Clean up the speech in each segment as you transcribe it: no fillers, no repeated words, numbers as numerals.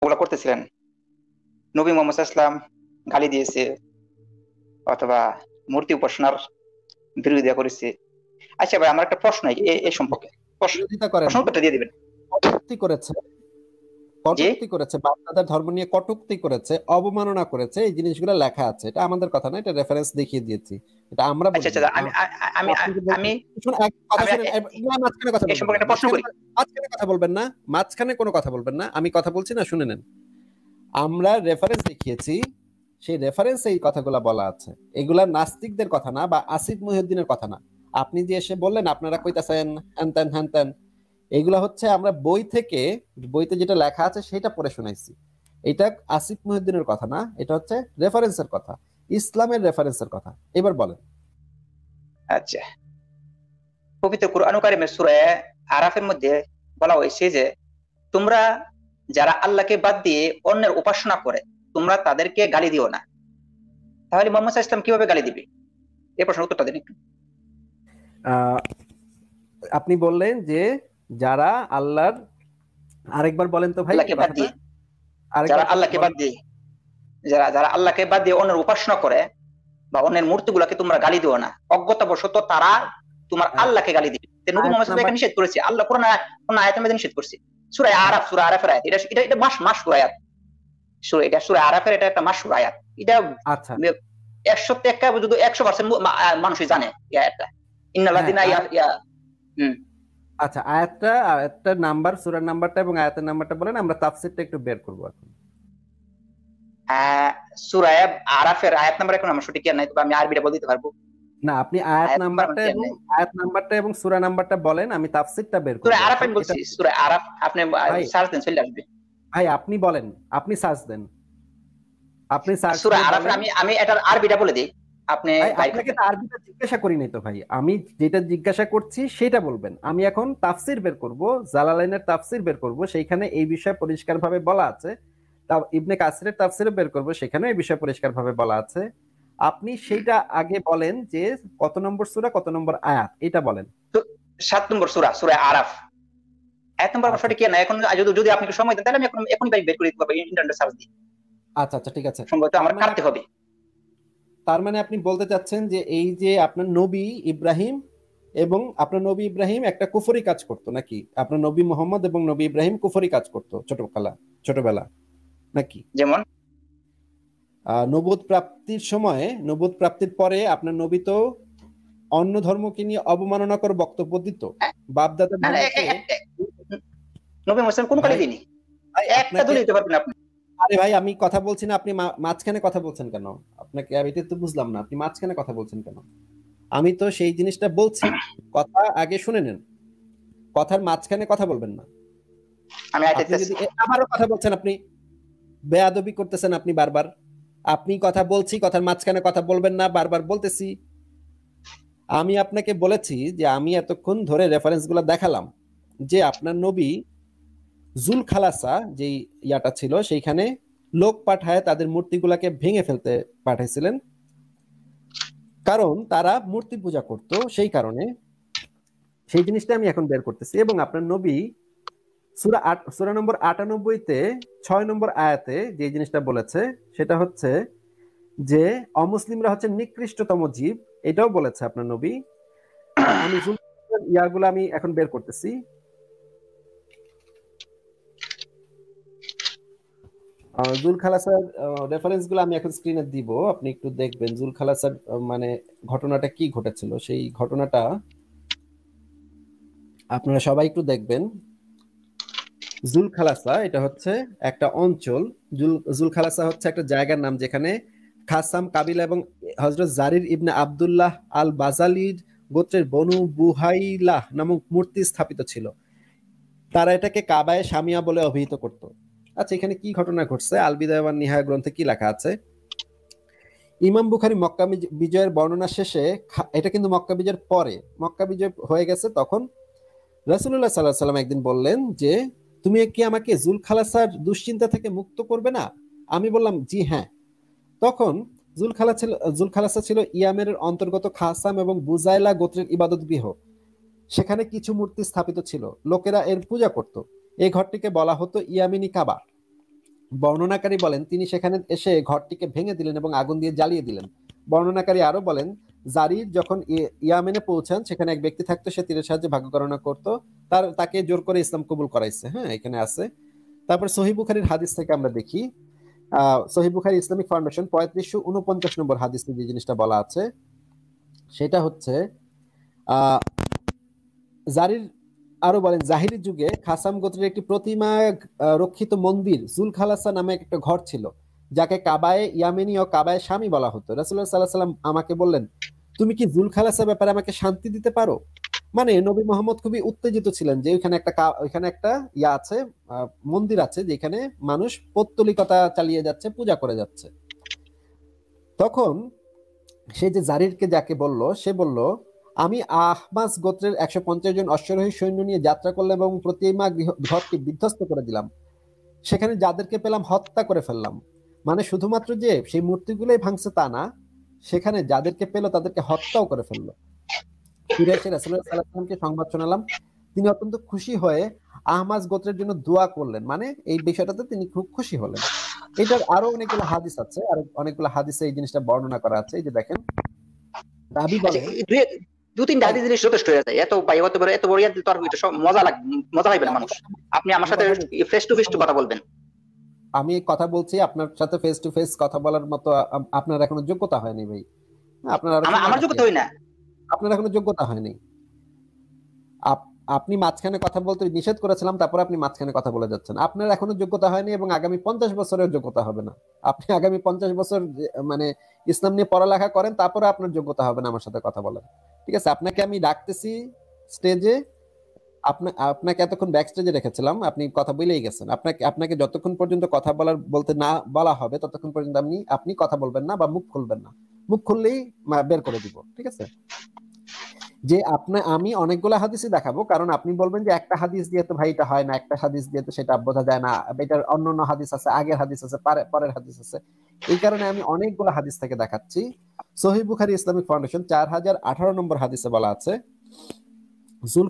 ওগুলা করতেছিলেন, নবী মোহাম্মদ সাল্লাল্লাহু আলাইহি ওয়াসাল্লাম গালি দিয়েছে অথবা মূর্তি উপাসনার বিরোধিতা করেছে। আচ্ছা ভাই, আমার একটা প্রশ্ন এ সম্পর্কে, বিরোধিতা করেন, প্রশ্ন উত্তরটা দিয়ে দিবেন। কটূক্তি করেছে, জি, কটূক্তি করেছে, বাপ-দাদার ধর্ম নিয়ে কটূক্তি করেছে, অবমাননা করেছে, এই জিনিসগুলো লেখা আছে। এটা আমাদের কথা না, এটা রেফারেন্স দেখিয়ে দিয়েছি, এটা আমরা আচ্ছা বলিনি। আচ্ছা, আমি আমি আপনি যে বলছেন, আমি শুনুন, এক কথা আমি শুনেন, না, মাঝখানে কথা এই বলবেন সম্পর্কে না, একটা প্রশ্ন করি। মাঝখানে কথা বলবেন না, মাঝখানে কোনো কথা বলবেন না, আমি কথা বলছি না, শুনে নেন। আমরা রেফারেন্স দেখিয়েছি, সেই রেফারেন্সে এই কথাগুলো বলা আছে। এগুলা নাস্তিকদের কথা না, বা আসিফ মহিউদ্দিনের কথা না। আপনি যে এসে বললেন আপনারা কইতাছেন হ্যান ত্যান হ্যান ত্যান, এগুলা হচ্ছে আমরা বই থেকে, বইতে যেটা লেখা আছে সেটা পড়ে শোনাইছি। এটা আসিফ মহিউদ্দিনের কথা না, এটা হচ্ছে রেফারেন্সের কথা, ইসলামের রেফারেন্সের কথা। এবার বলেন। আচ্ছা, পবিত্র কুরআন কারীমের সূরা আরাফের মধ্যে বলা হয়েছে যে তোমরা যারা আল্লাহকে বাদ দিয়ে অন্যের উপাসনা করে তোমরা তাদেরকে গালি দিও না। তাহলে মোহাম্মদ সাল্লাল্লাহু আলাইহি ওয়াসাল্লাম কিভাবে গালি দিবে? এই প্রশ্নের উত্তরটা দিন একটু। আহ, আপনি বললেন যে যারা আল্লাহর, আরেকবার বলেন তো ভাই আল্লাহকে বাদ কথাটা, দিয়ে, আরেকবার যারা আল্লাহকে বাদ দিয়ে, যারা যারা আল্লাহকে বাদ দিয়ে অন্যের উপাসনা করে বা অন্যের মূর্তিগুলোকে তোমরা গালি দিও না, অজ্ঞতাবশত তারা তোমার আল্লাহকে গালি দিবে। নবী মুহাম্মদ সাল্লাল্লাহু আলাইহি ওয়াসাল্লাম এখানে নিষেধ করেছে, আল্লাহ কোন আয়াতের মধ্যে নিষেধ করছে। সূরা আরাফের আয়াত, এটা এটা এটা মাসহুর আয়াত। এটা সূরা আরাফের, এটা একটা মাসহুর আয়াত। এটা আচ্ছা 100% মানুষই জানে এই আয়াতটা। ইন্নাল্লাযিনা আচ্ছা, আয়াতটার নাম্বার, সূরার নাম্বারটা এবং আয়াতের নাম্বারটা বলেন, আমরা তাফসীরটা একটু বের করব এখন। সূরা আরাফের আয়াত নাম্বার এখন আমার সঠিক জ্ঞান নাই, তবে আমি আরবিটা বলে দিতে পারবো। না, আপনি আয়াত নাম্বার আমার জ্ঞান নাম্বারটা এবং সূরা নাম্বারটা বলেন, আমি তাফসীরটা বের করব। সূরা আরাফ আমি বলছি, সূরা আরাফ আপনি সার্চ দেন চলে আসবে। ভাই আপনি বলেন, আপনি সার্চ দেন, আপনি সার্চ সূরা দিয়ে আরাফ বলেন। আমি এটার আরবিটা বলে দিই, আপনি ভাই আপনাকে তো আরবিটা জিজ্ঞাসা করি নাই তো ভাই, আমি যেটা জিজ্ঞাসা করছি সেটা বলবেন। আমি এখন তাফসীর বের করব, জালালাইনের তাফসীর বের করব, সেইখানে এই বিষয়ে পরিষ্কারভাবে বলা আছে। তা ইবনে কাসিরের তাফসীরও বের করব, সেখানে এই বিষয়ে পরিষ্কারভাবে বলা আছে। আপনি সেইটা আগে বলেন যে কত নম্বর সূরা, কত নম্বর আয়াত, এটা বলেন। 7 নম্বর সূরা, সূরা আরাফ। আয়াত নাম্বার আমার সঠিক জ্ঞান নাই, এখন যদি আপনি একটু সময় দেন তাহলে আমি এখনই বের করে দিতে পারবো ইন্টারনেটে সার্চ দিয়ে। আচ্ছা আচ্ছা, ঠিক আছে। সম্ভবত আমার কাটতে হবে। তার মানে আপনি বলতে চাচ্ছেন যে এই যে আপনার নবী ইব্রাহিম এবং আপনার নবী ইব্রাহিম একটা কুফরি কাজ করতো নাকি? আপনার নবী মোহাম্মদ এবং নবী ইব্রাহিম কুফরি কাজ করতো ছোটবেলা নাকি? যেমন নবুয়ত প্রাপ্তির সময়ে, নবুয়ত প্রাপ্তির পরে আপনার নবী তো অন্য ধর্মকে নিয়ে অবমাননাকর বক্তব্য দিত, বাপদাদার ধর্মকে। নবী মুহাম্মদ কোন কালে দিনই একটা দলিল দিতে পারবেন আপনি? আরে ভাই আমি কথা বলছি না, আপনি মাঝখানে কথা বলছেন কেন? আপনাকে আমি তো বুঝলাম না, আপনি মাঝখানে কথা বলছেন কেন? আমি তো সেই জিনিসটা বলছি, কথা আগে শুনে নেন, কথার মাঝখানে কথা বলবেন না। আমি যদি আবারও কথা বলছেন, আপনি বেয়াদবি করতেছেন, আপনি বারবার। আপনি কথা বলছি, কথার মাঝখানে কথা বলবেন না, বারবার বলতেছি। আমি আপনাকে বলেছি যে আমি এতক্ষণ ধরে রেফারেন্স গুলা দেখালাম যে আপনার নবী জুল খালাসা যে ইয়াটা ছিল, সেইখানে লোক পাঠায় তাদের মূর্তিগুলাকে ভেঙে ফেলতে পাঠাইছিলেন, কারণ তারা মূর্তি পূজা করত। সেই কারণে সেই জিনিসটা আমি এখন বের করতেছি। এবং আপনার নবী সূরা নম্বর 98-তে 6 নম্বর আয়াতে যে জিনিসটা বলেছে সেটা হচ্ছে যে অমুসলিমরা হচ্ছে নিকৃষ্টতম জীব, এটাও বলেছে আপনার নবী। আমি ইয়াগুলো আমি এখন বের করতেছি। জুল খালাসার রেফারেন্স গুলো আমি এখন স্ক্রিনে দিব, আপনি একটু দেখবেন জুল খালাসার মানে ঘটনাটা কি ঘটেছিল। সেই ঘটনাটা আপনারা সবাই একটু দেখবেন। জুল খালাসা এটা হচ্ছে একটা অঞ্চল, জুল খালাসা হচ্ছে একটা জায়গার নাম যেখানে খাসাম কাবিলা এবং হযরত জারির ইবনে আব্দুল্লাহ আল বাজালির গোত্রের বনু বুহাইলাহ নামক মূর্তি স্থাপিত ছিল। তারা এটাকে কাবায়ে শামিয়া বলে অভিহিত করত। আচ্ছা, এখানে কি ঘটনা ঘটছে? আল বিদায়া ওয়ান নিহায়া গ্রন্থে কি লেখা আছে? ইমাম বুখারী মক্কা বিজয়ের বর্ণনা শেষে, এটা কিন্তু মক্কা বিজয়ের পরে, মক্কা বিজয় হয়ে গেছে তখন, রাসূলুল্লাহ সাল্লাল্লাহু আলাইহি ওয়াসাল্লাম একদিন বললেন যে তুমি কি আমাকে জুল খালাসার দুশ্চিন্তা থেকে মুক্ত করবে না? আমি বললাম জি হ্যাঁ। তখন জুল খালাসা ছিল ইয়ামেরের অন্তর্গত খাসাম এবং বুজাইলা গোত্রের ইবাদত গৃহ। সেখানে কিছু মূর্তি স্থাপিত ছিল, লোকেরা এর পূজা করত। এই ঘরটিকে বলা হতো ইয়ামিনী কাবা। বর্ণনাকারী বলেন তিনি সেখানে এসে ঘরটিকে ভেঙে দিলেন এবং আগুন দিয়ে জ্বালিয়ে দিলেন। বর্ণনাকারী আরো বলেন জারির যখন ইয়ামেনে পৌঁছান সেখানে এক ব্যক্তি থাকতো, সে তীরের সাহায্যে ভাগ্য গণনা করতো, তাকে জোর করে ইসলাম কবুল করাইছে। হ্যাঁ, এখানে আছে। তারপর সহিহ বুখারীর হাদিস থেকে আমরা দেখি, সহিহ বুখারী ইসলামিক ফাউন্ডেশন 3549 নম্বর হাদিসে যে জিনিসটা বলা আছে সেটা হচ্ছে জারির আরো বলেন জাহিরি যুগে খাসাম গোত্রের একটি প্রতিমা রক্ষিত মন্দির জুল খালাসা নামে একটা ঘর ছিল, যাকে কাবায়ে ইয়ামেনি ও কাবায়ে শামি বলা হতো। রাসূলুল্লাহ সাল্লাল্লাহু আলাইহি ওয়াসাল্লাম আমাকে বললেন, তুমি কি জুল খালাসা ব্যাপারে আমাকে শান্তি দিতে পারো? মানে নবী মোহাম্মদ খুবই উত্তেজিত ছিলেন যে ওইখানে একটা ইয়া আছে, মন্দির আছে যেখানে মানুষ পৌত্তলিকতা চালিয়ে যাচ্ছে, পূজা করে যাচ্ছে। তখন সে যে জারিরকে যাকে বলল, সে বলল, আমি আহমাস গোত্রের 150 জন অশ্বারোহী সৈন্য নিয়ে যাত্রা করলাম এবং প্রতিমা ঘরটি বিধ্বস্ত করে দিলাম। সেখানে যাদেরকে পেলাম হত্যা করে ফেললাম। মানে শুধুমাত্র যে সেই মূর্তিগুলোই ভাঙছে তা না, সেখানে যাদেরকে পেল তাদেরকে হত্যাও করে ফেললো। ফিরে এসে রাসূলুল্লাহ সাল্লাল্লাহু আলাইহি ওয়াসাল্লামকে সংবাদ শোনালাম। তিনি অত্যন্ত খুশি হয়ে আহমাস গোত্রের জন্য দোয়া করলেন। মানে এই বিষয়টাতে তিনি খুব খুশি হলেন। এটার আরো অনেকগুলো হাদিস আছে, আর অনেকগুলো হাদিসে এই জিনিসটা বর্ণনা করা আছে। এই যে দেখেন, রাবি বলেন দু তিনটা হাদিস জিনিস যথেষ্ট হয়ে যায়। এত বড় ইয়াদ তো আর সব মজা পাইবে না মানুষ। আপনি আমার সাথে ফেস টু ফেস কথা বলবেন। আমি কথা বলছি, আপনার সাথে ফেস টু ফেস কথা বলার মতো আপনার এখনো যোগ্যতা হয়নি ভাই। আমার যোগ্যতা হয় না, আপনার এখনো যোগ্যতা হয়নি। আপনি মাঝখানে কথা বলতে নিষেধ করেছিলাম, তারপর আপনি মাঝখানে কথা বলে যাচ্ছেন। আপনার এখনো যোগ্যতা হয়নি এবং আগামী 50 বছরের যোগ্যতা হবে না। আপনি আগামী 50 বছর মানে ইসলাম নিয়ে পড়ালেখা করেন, তারপরে আপনার যোগ্যতা হবে না আমার সাথে কথা বলার। ঠিক আছে, আপনাকে আমি ডাকতেছি স্টেজে, আপনাকে এতক্ষণ ব্যাক স্টেজে রেখেছিলাম, আপনি কথা বলেই গেছেন। আপনাকে যতক্ষণ পর্যন্ত কথা বলতে না বলা হবে ততক্ষণ পর্যন্ত আপনি কথা বলবেন না বা মুখ খুলবেন না। মুখ খুললেই বের করে দিব। ঠিক আছে, যে আমি অনেকগুলো হাদিসই দেখাবো, কারণ আপনি বলবেন যে একটা হাদিস দিয়ে তো ভাই এটা হয় না, একটা হাদিস দিয়ে তো সেটা বোঝা যায় না, এটার অন্যান্য হাদিস আছে, আগের হাদিস আছে, পরের হাদিস আছে। এই কারণে আমি অনেকগুলো হাদিস থেকে দেখাচ্ছি। সহিহ বুখারী ইসলামিক ফাউন্ডেশন 4018 নম্বর হাদিসে বলা আছে, জুল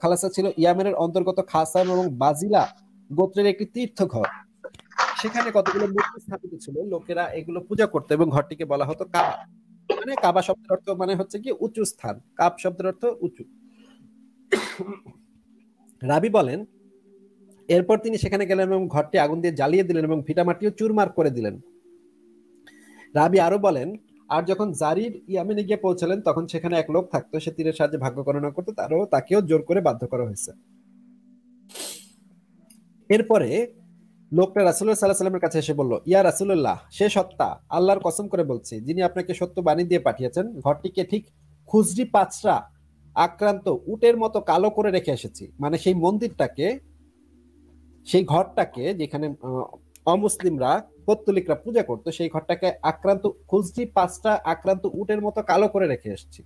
খালাসা ছিল ইয়ামেনের অন্তর্গত খাসাম এবং বাজিলা গোত্রের একটি তীর্থঘর। সেখানে কতগুলো মূর্তি স্থাপিত ছিল, লোকেরা এগুলো পূজা করতো এবং ঘরটিকে বলা হতো কাবা। মানে কাবা শব্দের অর্থ মানে হচ্ছে কি উঁচু স্থান, কাব শব্দের অর্থ উঁচু। রাবি বলেন এরপর তিনি সেখানে গেলেন এবং ঘরটি আগুন দিয়ে জ্বালিয়ে দিলেন এবং ভিটামাটিও চুরমার করে দিলেন। রাবি আরো বলেন, আর যখন জারির ইয়ামেনে গিয়ে পৌঁছালেন তখন সেখানে এক লোক থাকতো, সে তীরের সাহায্যে ভাগ্য গণনা করতো, তাকেও জোর করে বাধ্য করা হয়েছে। এরপরে লোকটা রাসূলুল্লাহ সাল্লাল্লাহু আলাইহি ওয়াসাল্লামের কাছে এসে বলল, ইয়া রাসূলুল্লাহ, সে সত্তা, আল্লাহর কসম করে বলছি যিনি আপনাকে সত্য বাণী দিয়ে পাঠিয়েছেন, ঘরটিকে ঠিক খুজরি পাঁচরা আক্রান্ত উটের মতো কালো করে রেখে এসেছি। মানে সেই মন্দিরটাকে, সেই ঘরটাকে যেখানে অমুসলিমরা পৌত্তলিকরা পূজা করতো, সেই ঘরটাকে খুজরি পাঁচটা আক্রান্ত উটের মতো কালো করে রেখে এসেছি।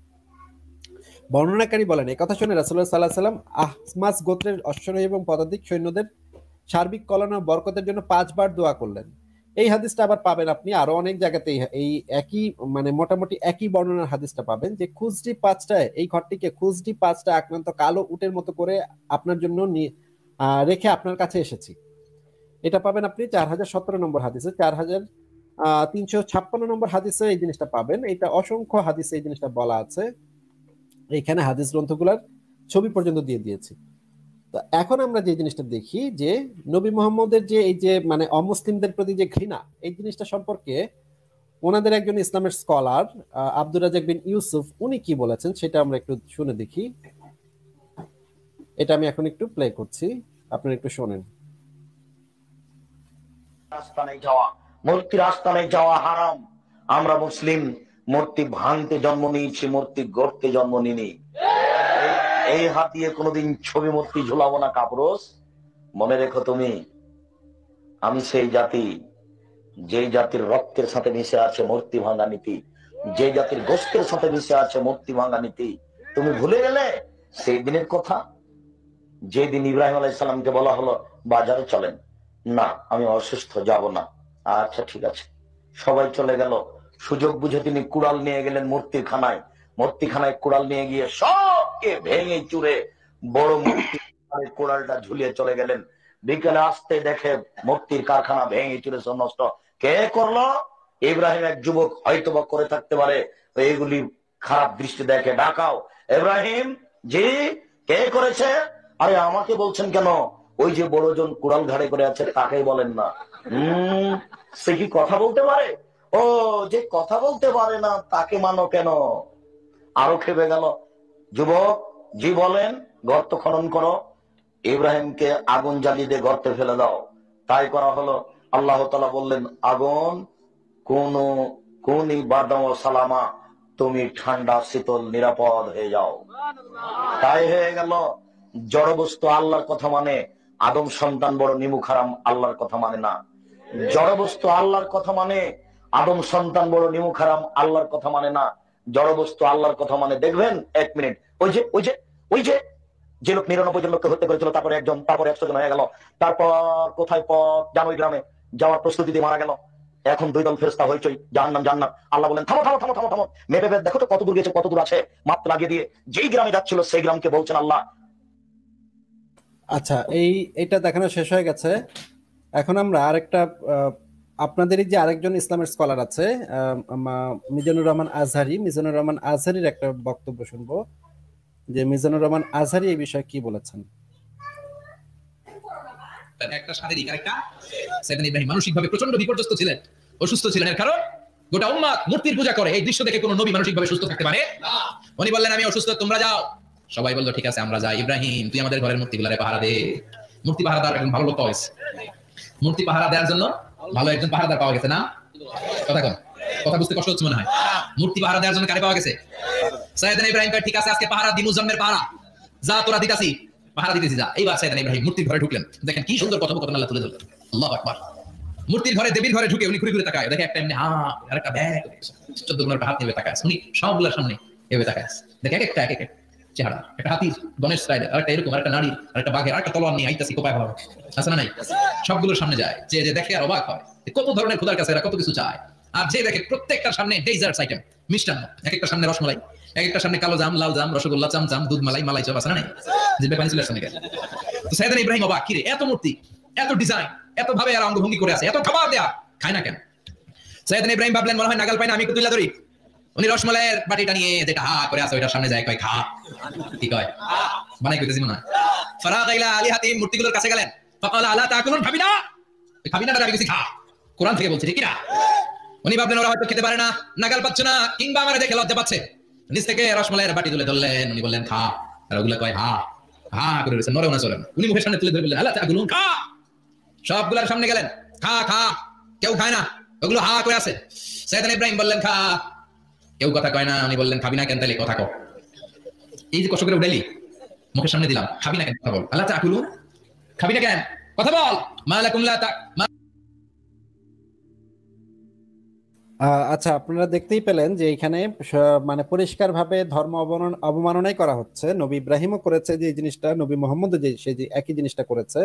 বর্ণনাকারী বলেন, এই কথা শুনে রাসূলুল্লাহ সাল্লাল্লাহু আলাইহি ওয়াসাল্লাম আহমাস গোত্রের অশ্বারোহী এবং পদাতিক সৈন্যদের সার্বিক কল্যাণ ও বরকতের জন্য 5 বার দোয়া করলেন। এই হাদিসটা আবার পাবেন আপনি আরো অনেক জায়গাতে, এই একই মানে মোটামুটি একই বর্ণনার হাদিসটা পাবেন, যে খুজরি পাঁচটায় এই ঘরটিকে খুজরি পাঁচটা আক্রান্ত কালো উটের মতো করে আপনার জন্য রেখে আপনার কাছে এসেছি। এটা পাবেন আপনি 4017 নম্বর হাদিসে, 4356 নম্বর হাদিসে এই জিনিসটা পাবেন। এটা অসংখ্য হাদিসে এই জিনিসটা বলা আছে, এখানে হাদিস গ্রন্থগুলোর ছবি পর্যন্ত দিয়ে দিয়েছি। তো এখন আমরা যে জিনিসটা দেখি যে নবী মুহাম্মদের যে এই যে মানে অমুসলিমদের প্রতি যে ঘৃণা, এই জিনিসটা সম্পর্কে ওনাদের একজন ইসলামের স্কলার আব্দুর রাজ্জাক বিন ইউসুফ উনি কি বলেছেন সেটা আমরা একটু শুনে দেখি। এটা আমি এখন একটু প্লে করছি, আপনারা একটু শোনেন। মূর্তির আস্তানে যাওয়া হারাম। আমরা মুসলিম মূর্তি ভাঙতে জন্ম নিয়েছি, মূর্তি গড়তে জন্ম নিনি। এই হাত দিয়ে কোনোদিন ছবি মূর্তি ঝুলাবো না কাপড়। মনে রেখো তুমি, আমি সেই জাতি যেই জাতির রক্তের সাথে মিশে আছে মূর্তি ভাঙা নীতি, যে জাতির গোশতের সাথে মিশে আছে মূর্তি ভাঙা নীতি। তুমি ভুলে গেলে সেই দিনের কথা, যেদিন ইব্রাহিম আলাইহিস সালামকে বলা হলো বাজারে চলেন। না, আমি অসুস্থ, যাব না। আচ্ছা ঠিক আছে, সবাই চলে গেল। সুযোগ বুঝে তিনি কুড়াল নিয়ে গেলেন মূর্তিখানায় কুড়াল নিয়ে গিয়ে সবকে ভেঙে চুরে বড় মূর্তি কোড়ালটা ঝুলিয়ে চলে গেলেন। বিকেলে আসতে দেখে মূর্তির কারখানা ভেঙে চুরেছে, নষ্ট। কে করলো? ইব্রাহিম এক যুবক হয়তো বা করে থাকতে পারে। তো এইগুলি খারাপ দৃষ্টি দেখে ডাকাও। ইব্রাহিম জি, কে করেছে? আরে আমাকে বলছেন কেন? ওই যে বড়জন কুড়াল ঘাড়ে করে আছে তাকেই বলেন না। সে কি কথা বলতে পারে? ও, যে কথা বলতে পারে না তাকে মানো কেন? আরো খেপে গেল। যুবক জি বলেন, গর্ত খনন করো, ইব্রাহিমকে আগুন জ্বালিয়ে দিয়ে গর্তে ফেলে দাও। তাই করা হলো। আল্লাহ তাআলা বললেন, আগুন কোন কোন বাদাম সালামা, তুমি ঠান্ডা শীতল নিরাপদ হয়ে যাও। তাই হয়ে গেল। জড়বস্তু আল্লাহর কথা মানে, আদম সন্তান বড় নিমুখ হারাম আল্লাহর কথা মানে না। জড়বস্তু আল্লাহর কথা মানে, আদম সন্তান বড় নিমুখ হারাম আল্লাহর কথা মানে না। জড়বস্তু আল্লাহর কথা মানে, দেখবেন 1 মিনিট, ওই যে যে লোক 99 জন লোককে হত্যা করেছিল, তারপরে একজন, তারপরে 100 জন হয়ে গেল, তারপর কোথায় পথ জানোই গ্রামে যাওয়ার প্রস্তুতি দিয়ে মারা গেল। এখন 2 দল ফেরেশতা হইচই, জাহান্নাম জান্নাত। আল্লাহ বলেন থামো থামো থামো থামো থামো, মেপে দেখো তো কত দূর গেছে, কত দূর আছে। মাপ লাগিয়ে দিয়ে যেই গ্রামে যাচ্ছিল সেই গ্রামকে বলছেন আল্লাহ। আচ্ছা, এটা দেখানো শেষ হয়ে গেছে। এখন আমরা আরেকটা আপনাদেরই যে আরেকজন ইসলামের স্কলার আছে, মিজানুর রহমান আজহারির একটা বক্তব্য শুনবো, যে মিজানুর রহমান আজহারি এই বিষয়ে কি বলেছেন। একটা শারীরিক, আরেকটা সাইয়েদনা ইব্রাহিম মানসিকভাবে প্রচন্ড বিপর্যস্ত ছিলেন, অসুস্থ ছিলেন। এর কারণ গোটা উম্মাত মূর্তির পূজা করে। এই দৃশ্য দেখে কোনো নবী মানসিকভাবে সুস্থ থাকতে পারে না। উনি বললেন, আমি অসুস্থ, তোমরা যাও। সবাই বলল, ঠিক আছে আমরা যাই। ইব্রাহিম, তুই আমাদের ঘরের মূর্তিগুলারে পাহারা দে। মূর্তি পাহারাদার একজন ভালো লোক পাওয়া গেছে। মূর্তি পাহারা দেওয়ার জন্য ভালো একজন পাহারাদার পাওয়া গেছে না? কথা কম, কথা বুঝতে কষ্ট হচ্ছে মনে হয়। মূর্তি পাহারা দেওয়ার জন্য কারে পাওয়া গেছে? সাইয়েদনা ইব্রাহিম কয়, ঠিক আছে আজকে পাহারা দি, মুজাম্মের পাহারা, যা তোরা দিতাছি, পাহারা দিতেছি যা। এইবার সাইয়েদনা ইব্রাহিম মূর্তির ঘরে ঢুকলেন। দেখেন কি সুন্দর কথোপকথন আল্লাহ তুলে ধরলেন। আল্লাহু আকবার। মূর্তির ঘরে, দেবীর ঘরে ঢুকে উনি ঘুরে ঘুরে তাকায়, দেখে একটা এমনি হাত আর একটা ব্যাগ, 14 গুণার হাত নিয়ে তাকায়। উনি সবগুলোর সামনে এভাবে তাকায়, দেখে এক একটা চেহারা, একটা হাতির গণেশ স্টাইলের, আর একটা এরকম, আর একটা নারীর, আর একটা বাঘের, আর একটা তলোয়ার নিয়ে আইতাছি কোপায় ভালো আছে না নাই? সবগুলোর সামনে যায়, যে দেখে আর অবাক হয় কত ধরনের খোদার কাছে এরা কত কিছু চায়। আর যে দেখে প্রত্যেকটার সামনে ডেজার্টস আইটেম, মিষ্টান্ন, এক একটা সামনে রসমালাই, এক একটা সামনে কালো জাম, লাল জাম, রসগোল্লা, চামচাম, দুধ মালাই, মালাই চপ, আছে না নাই? জিভে পানি চলে আসছে নাকি? তো সাইয়েদনা ইব্রাহিম অবাক, কিরে এত মূর্তি, এত ডিজাইন, এত ভাবে আর অঙ্গভঙ্গি করে আছে, এত খাবার দেয়া, খায় না কেন? সাইয়েদনা ইব্রাহিম ভাবলেন, মনে হয় নাগাল পাই না, আমি একটু তুইলা ধরি। উনি রসমালাইয়ের বাটিটা নিয়ে যেটা হা করে আছে ওইটার সামনে যায়, কয় খা। কি কয়? বানাই কইতেছি মনে হয়। ফারাগা ইলা আলিহাতিহিম, মূর্তিগুলোর কাছে গেলেন। ফাকালা আলা তাকুলুন, খাবি না? খাবি না, আমি কিছু খা। কোরআন থেকে বলছি, ঠিক না? উনি ভাবলেন ওরা হয়তো খেতে পারে না, নাগাল পাচ্ছে না, কিংবা আমার দেখে লজ্জা পাচ্ছে। নিচ থেকে রসমালাইয়ের বাটি তুলে ধরলেন। উনি বললেন খা। আর ওগুলা কয় হা হা করে রয়েছে, নরেও না চলেন। উনি মুখের সামনে তুলে ধরে বললেন, আলা তাকুলুন, খা। সবগুলার সামনে গেলেন, খা খা। কেউ খায় না, ওগুলো হা করে আছে। সাইয়েদনা ইব্রাহিম বললেন খা। কেউ কথা কয় না। উনি বললেন, খাবি না কেন? তাহলে কথা কও। এই যে কষ্ট করে উঠাইলি, মুখের সামনে দিলাম, খাবি না কেন? কথা বল। আল্লাহ তাকুলু, খাবি না কেন? কথা বল। মালাকুম লা তা। আচ্ছা, আপনারা দেখতেই পেলেন যে এখানে মানে পরিষ্কারভাবে ধর্ম অবমাননাই করা হচ্ছে। নবী ইব্রাহিমও করেছে যে এই জিনিসটা, নবী মোহাম্মদও যে সেই যে একই জিনিসটা করেছে।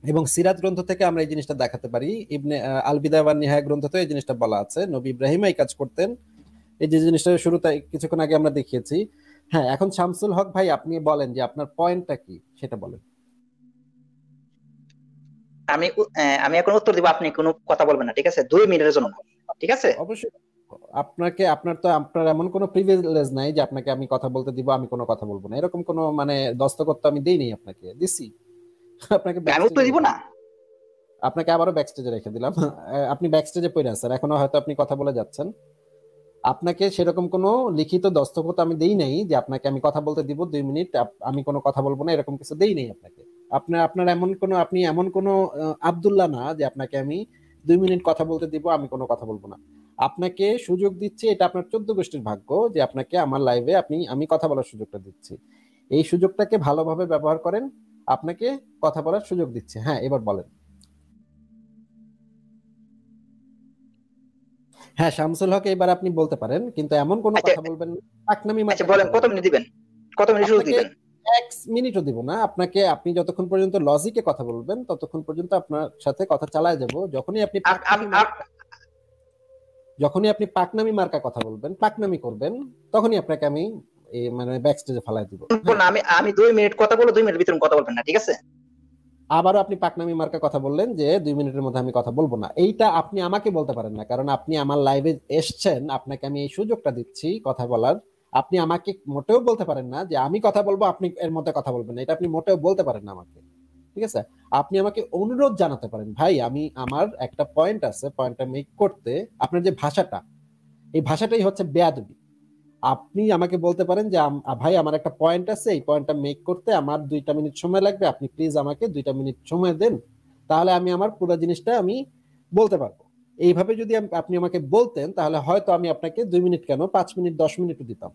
এবং সিরাত গ্রন্থ থেকে আমরা এই জিনিসটা দেখাতে পারি। ইবনে আল বিদায়া ওয়ান নিহায়া গ্রন্থতে এই জিনিসটা বলা আছে, নবী ইব্রাহিম এই কাজ করতেন। এই যে জিনিসটা শুরুতে কিছুক্ষণ আগে আমরা দেখিয়েছি। হ্যাঁ, এখন শামসুল হক ভাই, আপনি বলেন যে আপনার পয়েন্টটা কি, সেটা বলেন। আমি এখন উত্তর দিব, আপনি কোনো কথা বলবেন না, ঠিক আছে? 2 মিনিটের জন্য, ঠিক আছে? অবশ্যই। আপনার এমন কোনো প্রিভিলেজ নাই যে আপনাকে আমি কথা বলতে দিব, আমি কোনো কথা বলবো না, এরকম কোনো মানে দস্তখত তো আমি দেইনি আপনাকে। দিছি আপনাকে, আমি উত্তর দিব না? আপনাকে আবারও ব্যাকস্টেজে রেখে দিলাম। আপনি ব্যাকস্টেজে পড়ে আছেন এখনো, হয়তো আপনি কথা বলে যাচ্ছেন। আপনাকে সেরকম কোনো লিখিত দস্তখত আমি দেই নাই যে আপনাকে আমি কথা বলতে দিব 2 মিনিট, আমি কোনো কথা বলবো না, এরকম কিছু দেই নাই আপনাকে। আপনার আপনি এমন কোনো আব্দুল্লাহ না যে আপনাকে আমি 2 মিনিট কথা বলতে দিব, আমি কোনো কথা বলবো না। আপনাকে সুযোগ দিচ্ছি, এটা আপনার 14 গোষ্ঠীর ভাগ্য যে আপনাকে আমার লাইভে আমি কথা বলার সুযোগটা দিচ্ছি। এই সুযোগটাকে ভালোভাবে ব্যবহার করেন, আপনাকে কথা বলার সুযোগ দিচ্ছে। হ্যাঁ, এবার বলেন। হ্যাঁ, শামসুল হক, এবার আপনি বলতে পারেন, কিন্তু এমন কোনো আচ্ছা, কথা বলবেন না, পাকনামি আচ্ছা মার্কা বলেন, কথা কত বলবেন। মিনিট দিবেন? কত মিনিট সুযোগ আপনাকে দিবেন? 1 মিনিটও দিব না আপনাকে। আপনি যতক্ষণ পর্যন্ত লজিকে কথা বলবেন ততক্ষণ পর্যন্ত আপনার সাথে কথা চালায় যাব। যখনই আপনি পাকনামি মার্কা কথা বলবেন, পাকনামি করবেন, তখনই আপনাকে আমি মানে ব্যাক স্টেজে ফালাই দিব। আমি 2 মিনিট কথা বলবো, 2 মিনিট ভিতরে কথা বলবেন না, ঠিক আছে? আবারও আপনি পাকনামি মার্কা কথা বললেন যে 2 মিনিটের মধ্যে আমি কথা বলবো না। এইটা আপনি আমাকে বলতে পারেন না, কারণ আপনি আমার লাইভে এসছেন, আপনাকে আমি এই সুযোগটা দিচ্ছি কথা বলার। আপনি আমাকে মোটেও বলতে পারেন না যে আমি কথা বলবো, আপনি এর মধ্যে কথা বলবেন না। এটা আপনি মোটেও বলতে পারেন না আমাকে, ঠিক আছে? আপনি আমাকে অনুরোধ জানাতে পারেন, ভাই আমি আমার একটা পয়েন্ট আছে, পয়েন্টটা মেক করতে আপনার যে ভাষাটা, এই ভাষাটাই হচ্ছে বেয়াদবি। আপনি আমাকে বলতে পারেন যে ভাই আমার একটা পয়েন্ট আছে, এই পয়েন্টটা মেক করতে আমার 2টা মিনিট সময় লাগবে, আপনি প্লিজ আমাকে 2টা মিনিট সময় দেন, তাহলে আমি আমার পুরো জিনিসটা আমি বলতে পারবো। এইভাবে যদি আপনি আমাকে বলতেন, তাহলে হয়তো আমি আপনাকে 2 মিনিট কেন 5 মিনিট 10 মিনিটও দিতাম।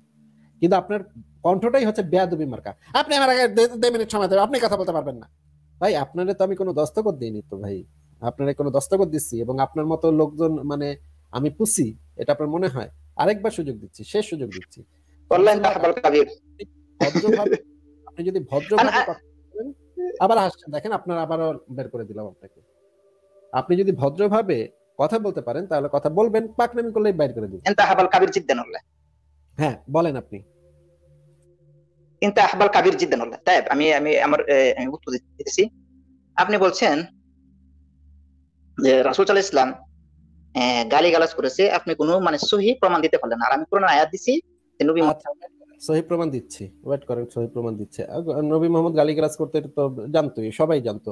কিন্তু আপনার কণ্ঠটাই হচ্ছে বেয়াদবি মার্কা, আপনি আমার আগে 2 মিনিট সময় দেবেন, আপনি কথা বলতে পারবেন না। ভাই আপনারে তো আমি কোনো দস্তখত দিইনি তো ভাই, আপনারে কোনো দস্তখত দিচ্ছি এবং আপনার মতো লোকজন মানে আমি পুষি, এটা আপনার মনে হয়? আরেকবার সুযোগ দিচ্ছি, শেষ সুযোগ দিচ্ছি। বললেন তাহবাল কাবির। ভদ্রভাবে আপনি যদি ভদ্রভাবে কথা বলেন, আবার হাসছেন দেখেন, আপনার আবারও বের করে দিলাম আপনাকে। আপনি যদি ভদ্রভাবে কথা বলতে পারেন তাহলে কথা বলবেন, পাকনামি করলেই বাইর করে দিবেন। انت احبال كبير جدا والله. হ্যাঁ বলেন আপনি। انت احبال كبير جدا والله. طيب আমি আমার আমি উত্তর দিতেছি। আপনি বলছেন যে রাসূল সাল্লাল্লাহু আলাইহি ইসলাম গালিগালাজ করেছে, আপনি কোনো মানে সহিহ প্রমাণ দিতে পারলেন না। আর আমি কোরআনের আয়াত দিছি যে নবী আচ্ছা সহিহ প্রমাণ দিচ্ছি, ওয়েট করেন, সহিহ প্রমাণ দিচ্ছে। নবী মোহাম্মদ গালিগালাজ করতে এটা তো জানতোই, সবাই জানতো,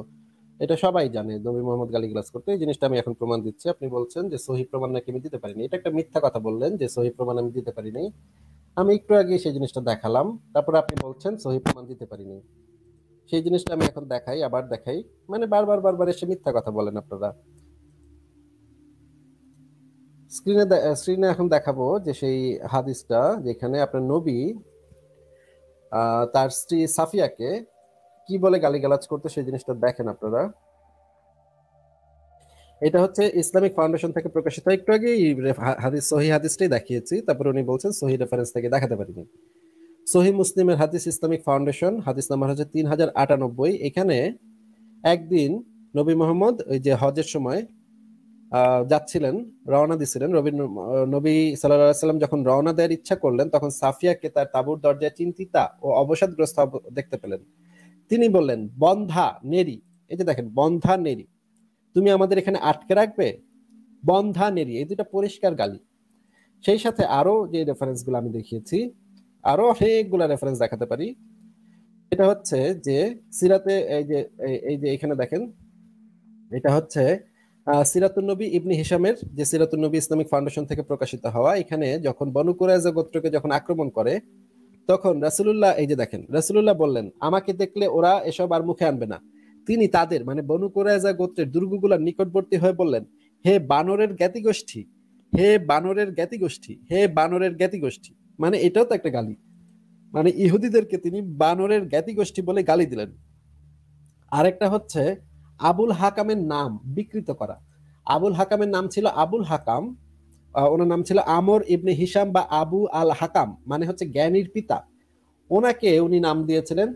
এটা সবাই জানে নবী মোহাম্মদ গালিগালাজ করতে। এই জিনিসটা আমি এখন প্রমাণ দিচ্ছি। আপনি বলছেন যে সহিহ প্রমাণ নাকি আমি দিতে পারিনি, এটা একটা মিথ্যা কথা বললেন যে সহিহ প্রমাণ আমি দিতে পারিনি। আমি একটু আগে সেই জিনিসটা দেখালাম, তারপরে আপনি বলছেন সহিহ প্রমাণ দিতে পারিনি। সেই জিনিসটা আমি এখন দেখাই, আবার দেখাই, মানে বারবার এসে মিথ্যা কথা বলেন আপনারা। স্ক্রিনে এখন দেখাবো যে সেই হাদিসটা যেখানে আপনার নবী তার স্ত্রী সাফিয়াকে কি বলে গালিগালাজ করতে, সেই জিনিসটা দেখেন আপনারা। এটা হচ্ছে ইসলামিক ফাউন্ডেশন থেকে প্রকাশিত, একটু আগে হাদিস সহি হাদিসটাই দেখিয়েছি, তারপরে উনি বলছেন সহি রেফারেন্স থেকে দেখাতে পারিনি। সহি মুসলিমের হাদিস, ইসলামিক ফাউন্ডেশন, হাদিস নাম্বার হচ্ছে 3098। এখানে একদিন নবী মোহাম্মদ ওই যে হজের সময় যাচ্ছিলেন, রওনা দিছিলেন। নবী সাল্লাল্লাহু আলাইহি সাল্লাম যখন রওনা দেওয়ার ইচ্ছা করলেন, তখন সাফিয়াকে তার তাঁবুর দরজায় চিন্তিতা ও অবসাদগ্রস্ত দেখতে পেলেন। তিনি বললেন, বন্ধা নেরি, এই যে দেখেন বন্ধা নেরি, তুমি আমাদের এখানে আটকে রাখবে? বন্ধা নেরি, এই দুটা পরিষ্কার গালি। সেই সাথে আরো যে রেফারেন্স গুলো আমি দেখিয়েছি, আরো অনেকগুলো রেফারেন্স দেখাতে পারি। এটা হচ্ছে যে সিরাতে এই যে এখানে দেখেন, এটা হচ্ছে সিরাতুন নবী ইবনে হিশামের, যে সিরাতুন নবী ইসলামিক ফাউন্ডেশন থেকে প্রকাশিত হওয়া। এখানে যখন বনু কুরাইজা গোত্রকে যখন আক্রমণ করে, তখন রাসূলুল্লাহ, এই যে দেখেন, রাসূলুল্লাহ বললেন, আমাকে দেখলে ওরা এসব আর মুখে আনবে না। তিনি তাদের মানে বনু কুরাইজা গোত্রের দুর্গগুলোর নিকটবর্তী হয়ে বললেন, হে বানরের জ্ঞাতিগোষ্ঠী, হে বানরের জ্ঞাতিগোষ্ঠী, হে বানরের জ্ঞাতিগোষ্ঠী। মানে এটাও তো একটা গালি, মানে ইহুদিদেরকে তিনি বানরের জ্ঞাতিগোষ্ঠী বলে গালি দিলেন। আরেকটা হচ্ছে আবুল হাকামের নাম বিকৃত করা। আবুল হাকামের নাম ছিল আবুল হাকাম, ওনার নাম ছিল আমর ইবনে হিশাম বা আবু আল হাকাম, মানে হচ্ছে জ্ঞানীর পিতা। ওনাকে উনি নাম দিয়েছিলেন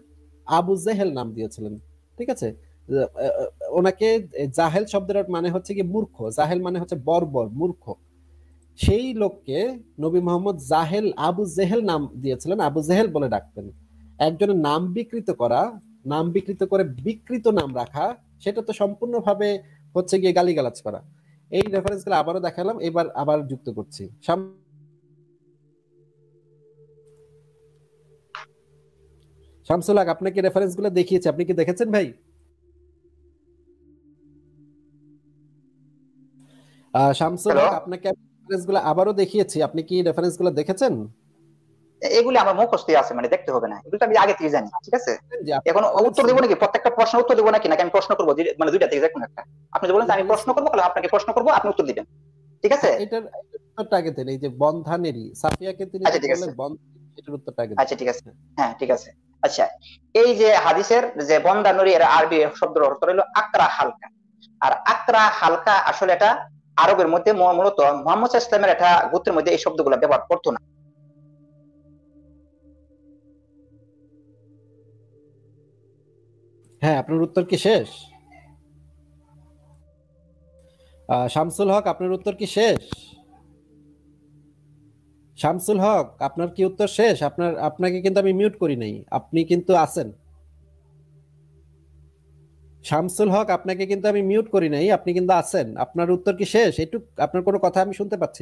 আবু জেহেল নাম দিয়েছিলেন, ঠিক আছে? ওনাকে জাহেল শব্দের মানে হচ্ছে কি মূর্খ, জাহেল মানে হচ্ছে বর্বর মূর্খ। সেই লোককে নবী মোহাম্মদ জাহেল আবু জেহেল নাম দিয়েছিলেন, আবু জেহেল বলে ডাকতেন। একজনের নাম বিকৃত করা, নাম বিকৃত করে বিকৃত নাম রাখা, সেটা তো সম্পূর্ণভাবে হচ্ছে গিয়ে গালিগালাজ করা। এই রেফারেন্স গুলো আবারও দেখালাম, এবার আবার যুক্ত করছি। শামসুল হক, আপনাকে রেফারেন্স গুলো দেখিয়েছি, আপনি কি দেখেছেন ভাই? শামসুল হক, আপনাকে রেফারেন্স গুলো আবারও দেখিয়েছি, আপনি কি রেফারেন্স গুলো দেখেছেন? এগুলি আমার মুখস্থই আছে, মানে দেখতে হবে না, এগুলো তো আমি আগে থেকে জানি, ঠিক আছে? এখন উত্তর দেবো নাকি, প্রত্যেকটা প্রশ্ন উত্তর দেবো নাকি, নাকি আমি প্রশ্ন করবো, মানে দুইটা থেকে যে কোনো একটা? আপনি যে বলেন আমি প্রশ্ন করবো, তাহলে আপনাকে প্রশ্ন করবো, আপনি উত্তর দিবেন, ঠিক আছে? এটার উত্তরটা আগে দেন। এই যে বন্ধানেরই সাফিয়াকে তিনি বললেন বন্ধানেরই, এটার উত্তরটা আগে দেন। আচ্ছা ঠিক আছে, হ্যাঁ ঠিক আছে। আচ্ছা, এই যে হাদিসের যে বন্ধানুরি, এর আরবি শব্দের অর্থ হলো আকরা হালকা। আর আকরা হালকা আসলে এটা আরবের মধ্যে মূলত মুহাম্মদ সাল্লাল্লাহু আলাইহি ওয়াসাল্লামের একটা গোত্রের মধ্যে এই শব্দগুলো ব্যবহার করতো না। হ্যাঁ, আপনার উত্তর কি শেষ? শামসুল হক, আপনার উত্তর কি শেষ? শামসুল হক, আপনার কি উত্তর শেষ? আপনাকে কিন্তু আমি মিউট করি নাই, আপনি কিন্তু আছেন। শামসুল হক, আপনাকে কিন্তু আমি মিউট করি নাই, আপনি কিন্তু আছেন। আপনার উত্তর কি শেষ? একটু আপনার কোনো কথা আমি শুনতে পাচ্ছি